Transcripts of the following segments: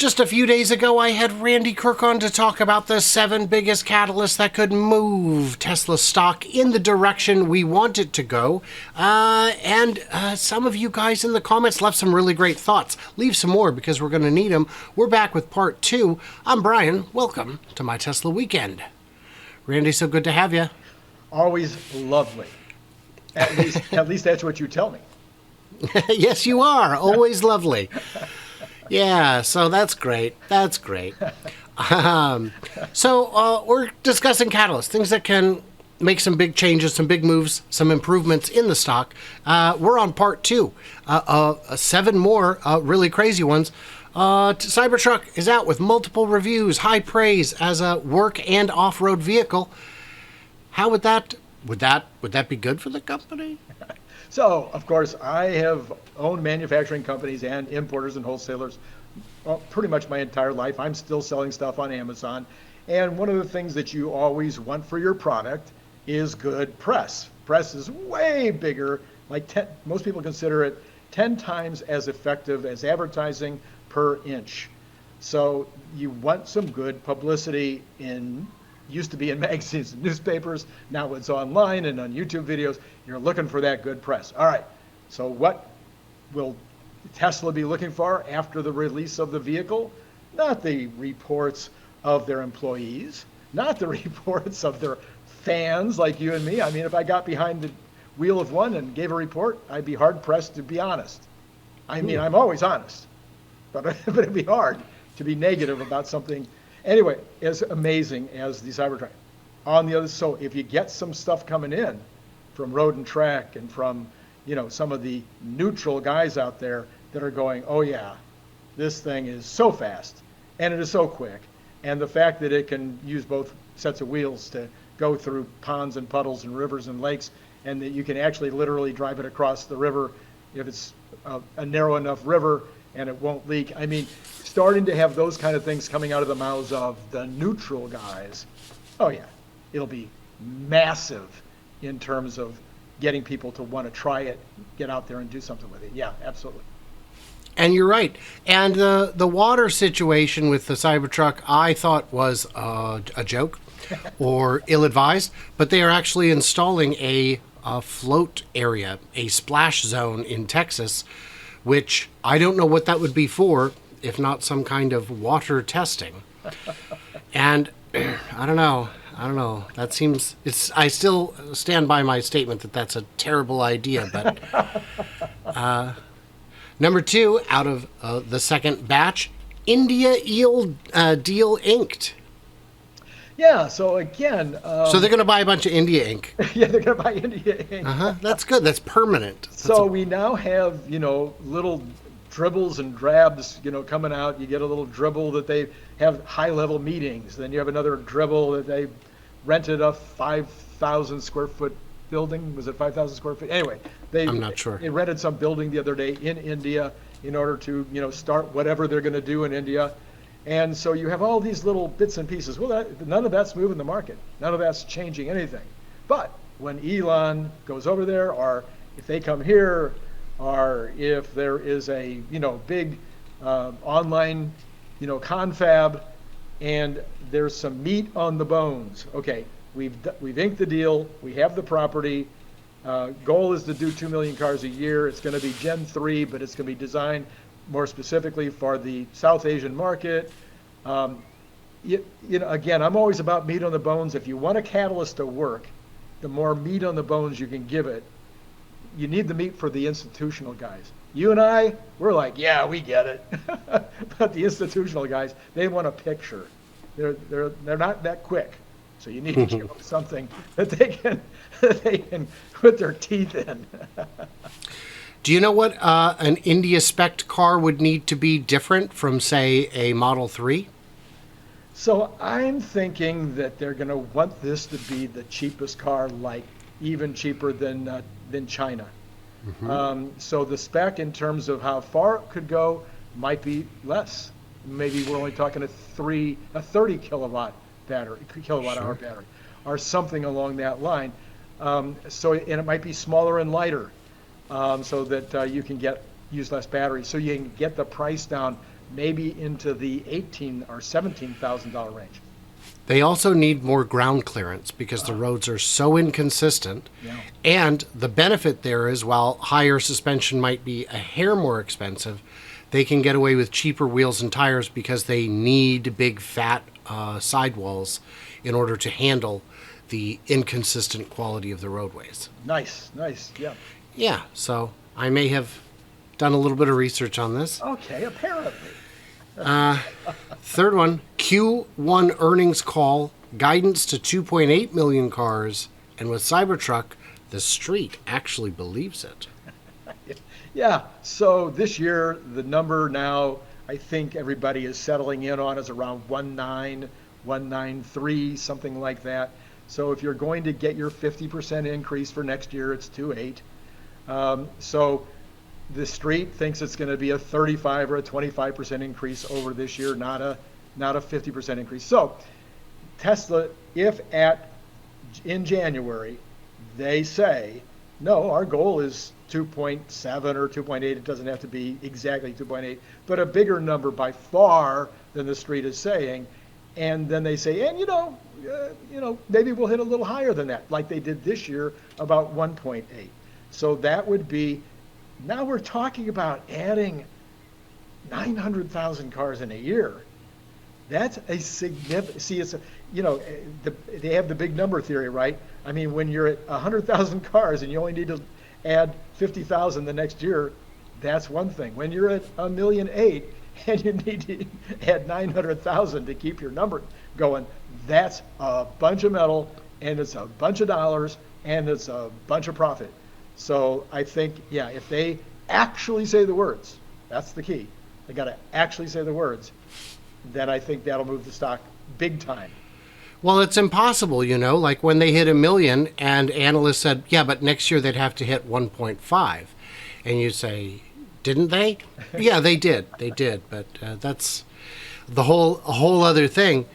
Just a few days ago, I had Randy Kirk on to talk about the 7 biggest catalysts that could move Tesla stock in the direction we want it to go. And some of you guys in the comments left some really great thoughts. Leave some more because we're going to need them. We're back with part 2. I'm Brian. Welcome to my Tesla Weekend. Randy, so good to have you. Always lovely. At least that's what you tell me. Yes, you are. Always lovely. Yeah, so that's great. That's great. So we're discussing catalysts, things that can make some big changes, some big moves, some improvements in the stock. We're on part 2. 7 more really crazy ones. Cybertruck is out with multiple reviews, high praise as a work and off-road vehicle. How would that be good for the company? So, of course, I have owned manufacturing companies and importers and wholesalers pretty much my entire life. I'm still selling stuff on Amazon. And one of the things that you always want for your product is good press. Press is way bigger, most people consider it 10 times as effective as advertising per inch. So you want some good publicity used to be in magazines and newspapers, now it's online and on YouTube videos. You're looking for that good press. All right, so what will Tesla be looking for after the release of the vehicle? Not the reports of their employees, not the reports of their fans like you and me. I mean, if I got behind the wheel of one and gave a report, I'd be hard pressed to be honest. I mean, I'm always honest, but it'd be hard to be negative about something. Anyway, as amazing as the Cybertruck. On the other, so if you get some stuff coming in from Road and Track and from, some of the neutral guys out there that are going, oh yeah, this thing is so fast and it is so quick. And the fact that it can use both sets of wheels to go through ponds and puddles and rivers and lakes, and that you can actually literally drive it across the river if it's a narrow enough river and it won't leak. I mean, starting to have those kind of things coming out of the mouths of the neutral guys, oh yeah, it'll be massive in terms of getting people to want to try it, get out there and do something with it. Yeah, absolutely. And you're right. And the water situation with the Cybertruck, I thought was a joke or ill-advised, but they are actually installing a float area, a splash zone in Texas, which I don't know what that would be for, if not some kind of water testing. And I don't know. That seems, I still stand by my statement that that's a terrible idea, but number 2 out of the second batch, India deal inked. Yeah, so again... so they're going to buy a bunch of India ink. Yeah, they're going to buy India ink. That's good. That's permanent. We now have, little dribbles and drabs, coming out. You get a little dribble that they have high-level meetings. Then you have another dribble that they rented a 5,000 square foot building. Was it 5,000 square feet? Anyway, I'm not sure. They rented some building the other day in India in order to, start whatever they're going to do in India. And so you have all these little bits and pieces. Well, none of that's moving the market. None of that's changing anything. But when Elon goes over there, or if they come here, or if there is a big online confab, and there's some meat on the bones. Okay, we've inked the deal. We have the property. Goal is to do 2 million cars a year. It's going to be Gen 3, but it's going to be designed more specifically for the South Asian market. Again, I'm always about meat on the bones. If you want a catalyst to work, the more meat on the bones you can give it. You need the meat for the institutional guys. You and I, we're like, yeah, we get it. But the institutional guys, they want a picture. They're not that quick. So you need to give them something that they can put their teeth in. Do you know what an India spec car would need to be different from, say, a Model 3? So I'm thinking that they're going to want this to be the cheapest car, like even cheaper than China. Mm-hmm. So the spec in terms of how far it could go might be less. Maybe we're only talking a 30 kilowatt hour battery, or something along that line. And it might be smaller and lighter, so that you can use less battery, so you can get the price down maybe into the 18 or $17,000 range. They also need more ground clearance because the roads are so inconsistent. Yeah. And the benefit there is while higher suspension might be a hair more expensive, they can get away with cheaper wheels and tires because they need big fat sidewalls in order to handle the inconsistent quality of the roadways. Nice, yeah. Yeah, so I may have done a little bit of research on this. Okay, apparently. Third one, Q1 earnings call, guidance to 2.8 million cars, and with Cybertruck, the street actually believes it. Yeah, so this year, the number now, I think everybody is settling in on is around 1.9, 1.93, something like that. So if you're going to get your 50% increase for next year, it's 2.8. So the street thinks it's going to be a 35 or a 25% increase over this year, not a 50% increase. So Tesla, if in January they say, no, our goal is 2.7 or 2.8, it doesn't have to be exactly 2.8, but a bigger number by far than the street is saying, and then they say, and maybe we'll hit a little higher than that, like they did this year, about 1.8. So that would be, now we're talking about adding 900,000 cars in a year. That's a significant, see, it's, they have the big number theory, right? I mean, when you're at 100,000 cars and you only need to add 50,000 the next year, that's one thing. When you're at 1.8 million and you need to add 900,000 to keep your number going, that's a bunch of metal, and it's a bunch of dollars, and it's a bunch of profit. So I think, yeah, if they actually say the words, that's the key. They got to actually say the words. Then I think that'll move the stock big time. Well, it's impossible, like when they hit 1 million and analysts said, yeah, but next year they'd have to hit 1.5. And you say, didn't they? Yeah, they did. They did. But that's a whole other thing.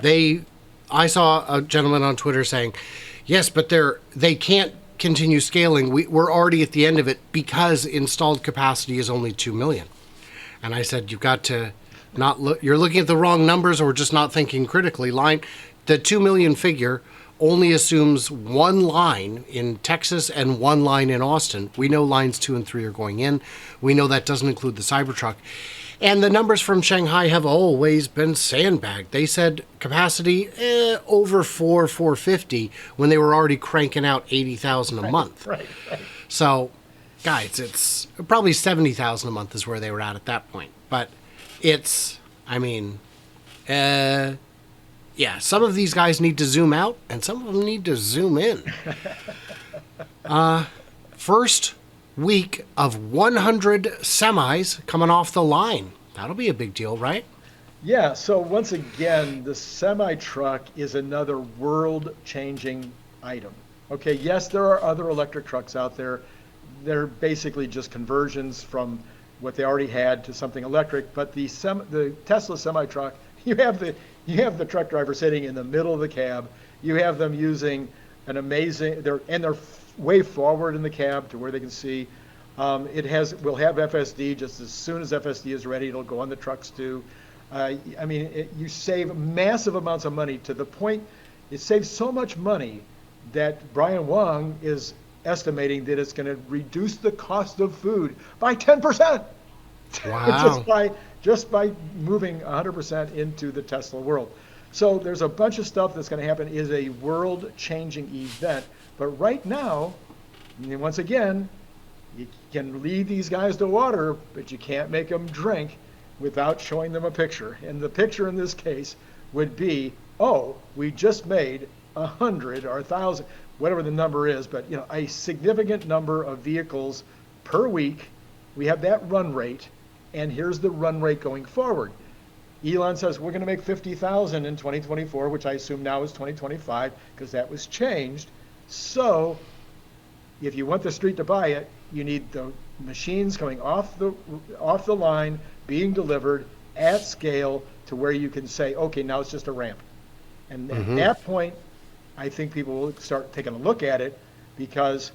I saw a gentleman on Twitter saying, yes, but they can't continue scaling. We're already at the end of it because installed capacity is only 2 million. And I said, you've got to not look, you're looking at the wrong numbers or just not thinking critically. The 2 million figure only assumes one line in Texas and one line in Austin. We know lines 2 and 3 are going in. We know that doesn't include the Cybertruck. And the numbers from Shanghai have always been sandbagged. They said capacity over 450 when they were already cranking out 80,000 a month. Right. So, guys, it's probably 70,000 a month is where they were at that point. But yeah, some of these guys need to zoom out and some of them need to zoom in. First week of 100 semis coming off the line. That'll be a big deal, right? Yeah, so once again, the semi-truck is another world-changing item. Okay, yes, there are other electric trucks out there. They're basically just conversions from what they already had to something electric, but the Tesla semi-truck, you have the truck driver sitting in the middle of the cab. You have them using an amazing, they're way forward in the cab to where they can see. Will have FSD just as soon as FSD is ready. It'll go on the trucks too. You save massive amounts of money to the point, it saves so much money that Brian Wong is estimating that it's going to reduce the cost of food by 10%. Wow. just by moving 100% into the Tesla world. So there's a bunch of stuff that's going to happen. It is a world-changing event. But right now, once again, you can lead these guys to water, but you can't make them drink without showing them a picture. And the picture in this case would be, oh, we just made 100 or 1,000, whatever the number is, but a significant number of vehicles per week. We have that run rate, and here's the run rate going forward. Elon says we're going to make 50,000 in 2024, which I assume now is 2025 because that was changed. So if you want the street to buy it, you need the machines coming off the line, being delivered at scale to where you can say, okay, now it's just a ramp. And at that point, I think people will start taking a look at it because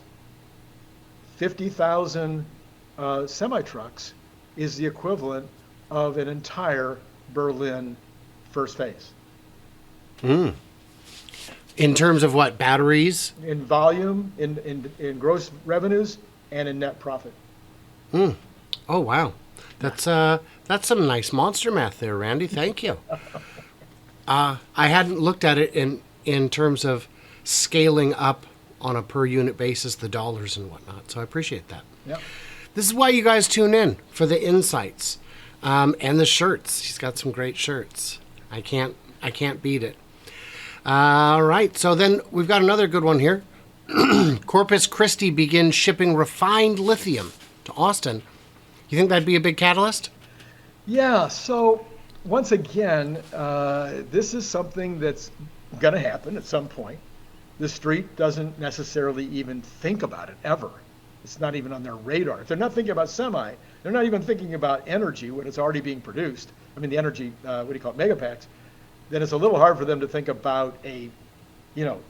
50,000 semi-trucks is the equivalent of an entire Berlin first phase. In terms of what, batteries? In volume, in gross revenues, and in net profit. Oh wow, that's some nice monster math there, Randy. Thank you. I hadn't looked at it in terms of scaling up on a per unit basis, the dollars and whatnot. So I appreciate that. Yep. This is why you guys tune in, for the insights and the shirts. He's got some great shirts. I can't beat it. All right, so then we've got another good one here. Corpus Christi begins shipping refined lithium to Austin. You think that'd be a big catalyst? Yeah, so once again, this is something that's going to happen at some point. The street doesn't necessarily even think about it ever. It's not even on their radar. If they're not thinking about semi, they're not even thinking about energy when it's already being produced. I mean, the energy, megapacks. Then it's a little hard for them to think about a,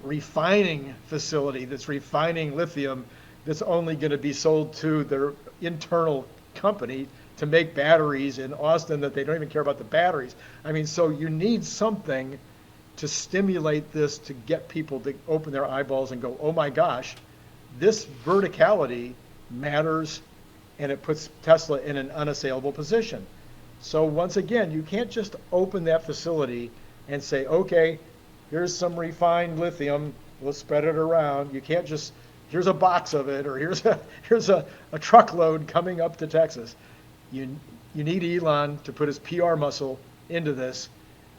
refining facility that's refining lithium that's only going to be sold to their internal company to make batteries in Austin that they don't even care about the batteries. I mean, so you need something to stimulate this, to get people to open their eyeballs and go, oh my gosh, this verticality matters, and it puts Tesla in an unassailable position. So once again, you can't just open that facility and say, okay, here's some refined lithium, we'll spread it around. You can't just, here's a box of it, or here's a truckload coming up to Texas. You need Elon to put his PR muscle into this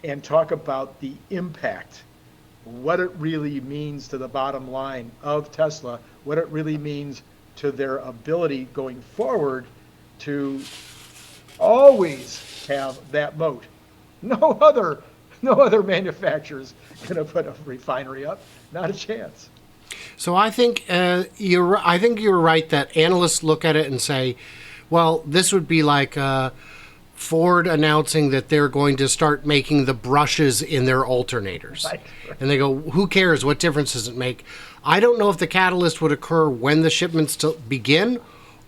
and talk about the impact, what it really means to the bottom line of Tesla, what it really means to their ability going forward to always have that moat. No other manufacturer's going to put a refinery up. Not a chance. So I think you're right that analysts look at it and say, well, this would be like Ford announcing that they're going to start making the brushes in their alternators. Right. And they go, who cares? What difference does it make? I don't know if the catalyst would occur when the shipments begin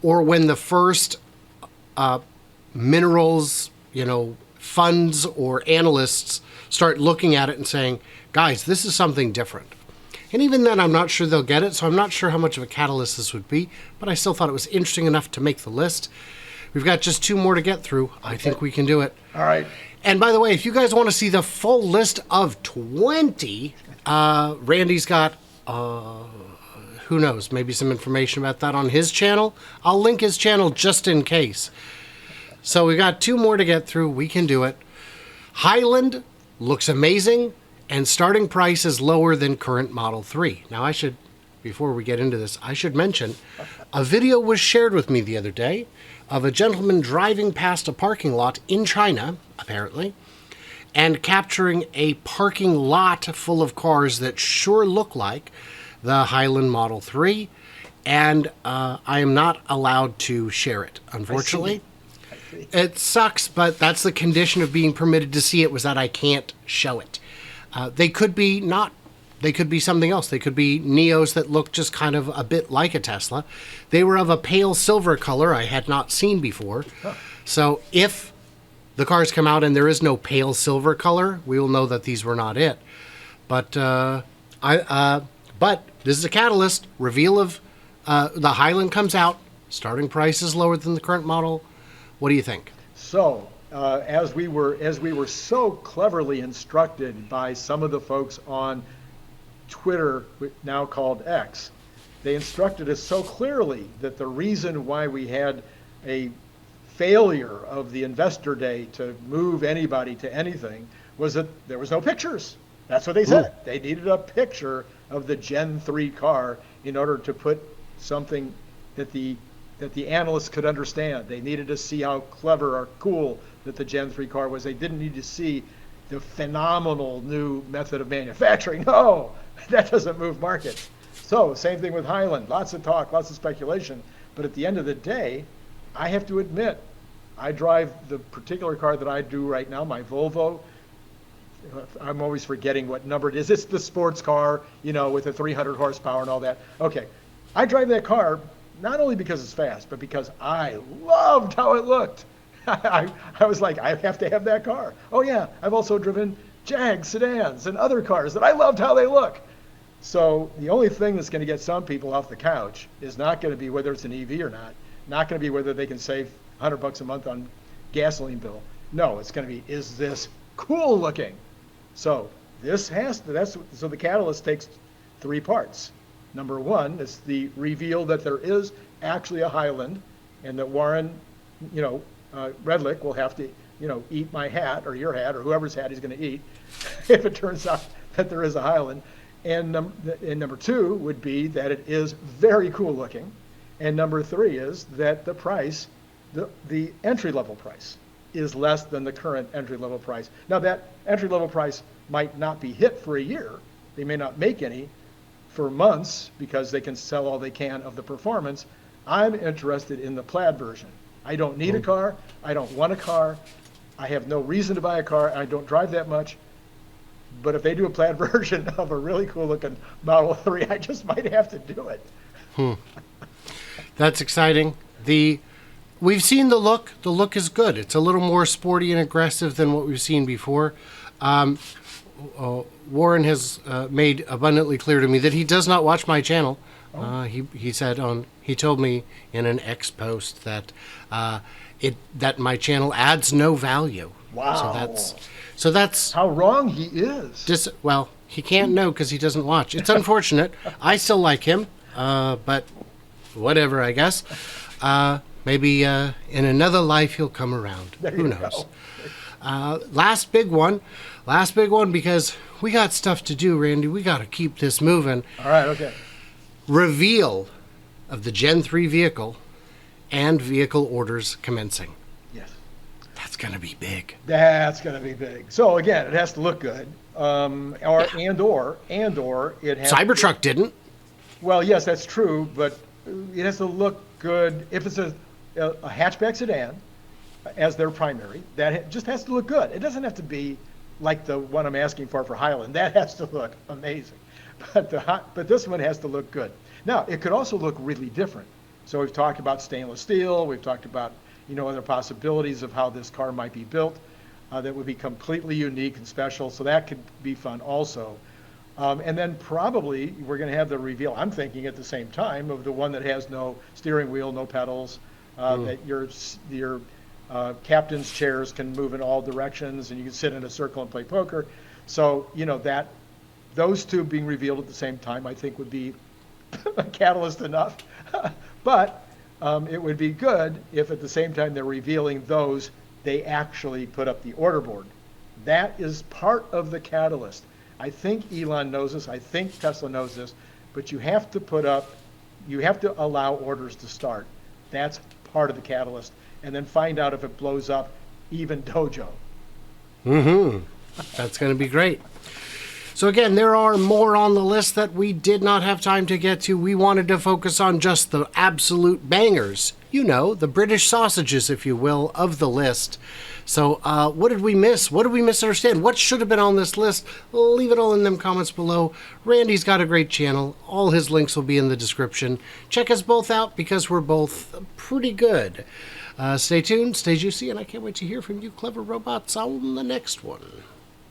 or when the first minerals, funds or analysts start looking at it and saying, guys, this is something different. And even then, I'm not sure they'll get it, so I'm not sure how much of a catalyst this would be, but I still thought it was interesting enough to make the list. We've got just 2 more to get through. I think we can do it. All right. And by the way, if you guys want to see the full list of 20, Randy's got, who knows, maybe some information about that on his channel. I'll link his channel just in case. So we got 2 more to get through. We can do it. Highland looks amazing, and starting price is lower than current Model 3. Now before we get into this, I should mention, a video was shared with me the other day of a gentleman driving past a parking lot in China, apparently, and capturing a parking lot full of cars that sure look like the Highland Model 3, and I am not allowed to share it, unfortunately. It sucks, but that's the condition of being permitted to see it, was that I can't show it. They could be something else. They could be Neos that look just kind of a bit like a Tesla. They were of a pale silver color I had not seen before. So if the cars come out and there is no pale silver color, we will know that these were not it. But but this is a catalyst. Reveal of the Highland comes out. Starting price is lower than the current model. What do you think? So, as we were so cleverly instructed by some of the folks on Twitter, now called X, they instructed us so clearly that the reason why we had a failure of the investor day to move anybody to anything was that there was no pictures. That's what they said. Ooh. They needed a picture of the Gen 3 car in order to put something that the analysts could understand. They needed to see how clever or cool that the Gen 3 car was. They didn't need to see the phenomenal new method of manufacturing. No, that doesn't move markets. So same thing with Highland. Lots of talk, lots of speculation. But at the end of the day, I have to admit, I drive the particular car that I do right now, my Volvo. I'm always forgetting what number it is. It's the sports car, with the 300 horsepower and all that. Okay, I drive that car not only because it's fast, but because I loved how it looked. I was like, I have to have that car. Oh yeah, I've also driven Jag sedans and other cars that I loved how they look. So the only thing that's going to get some people off the couch is not going to be whether it's an EV or not going to be whether they can save $100 a month on gasoline bill. No, it's going to be, is this cool looking? So this has to, so the catalyst takes 3 parts. Number 1 is the reveal that there is actually a Highland, and that Warren, Redlick will have to, eat my hat or your hat or whoever's hat he's going to eat if it turns out that there is a Highland. And number 2 would be that it is very cool looking. And number 3 is that the price, the entry level price, is less than the current entry level price. Now that entry level price might not be hit for a year. They may not make any for months because they can sell all they can of the performance. I'm interested in the plaid version. I don't need a car. I don't want a car. I have no reason to buy a car. I don't drive that much. But if they do a plaid version of a really cool looking Model 3, I just might have to do it. That's exciting. We've seen the look. The look is good. It's a little more sporty and aggressive than what we've seen before. Warren has made abundantly clear to me that he does not watch my channel. He said he told me in an X post that that my channel adds no value. Wow. So that's how wrong he is. Well, he can't know because he doesn't watch. It's unfortunate. I still like him, but whatever, I guess. Maybe in another life he'll come around. Who knows? Last big one because we got stuff to do, Randy. We got to keep this moving. All right, okay. Reveal of the Gen 3 vehicle and vehicle orders commencing. Yes. That's going to be big. That's going to be big. So again, it has to look good. And or it has Cybertruck didn't. Well, yes, that's true, but it has to look good. If it's a hatchback sedan as their primary, that just has to look good. It doesn't have to be like the one I'm asking for Highland. That has to look amazing. But this one has to look good. Now, it could also look really different. So we've talked about stainless steel. We've talked about other possibilities of how this car might be built that would be completely unique and special. So that could be fun also. And then probably we're going to have the reveal, I'm thinking at the same time, of the one that has no steering wheel, no pedals, that your captain's chairs can move in all directions and you can sit in a circle and play poker. So, that those two being revealed at the same time, I think would be a catalyst enough. But it would be good if at the same time they're revealing those, they actually put up the order board. That is part of the catalyst. I think Elon knows this. I think Tesla knows this. But you have to allow orders to start. That's part of the catalyst. And then find out if it blows up even Dojo. That's going to be great. So again, there are more on the list that we did not have time to get to. We wanted to focus on just the absolute bangers. The British sausages, if you will, of the list. So what did we miss? What did we misunderstand? What should have been on this list? Leave it all in them comments below. Randy's got a great channel. All his links will be in the description. Check us both out because we're both pretty good. Stay tuned, stay juicy, and I can't wait to hear from you clever robots on the next one.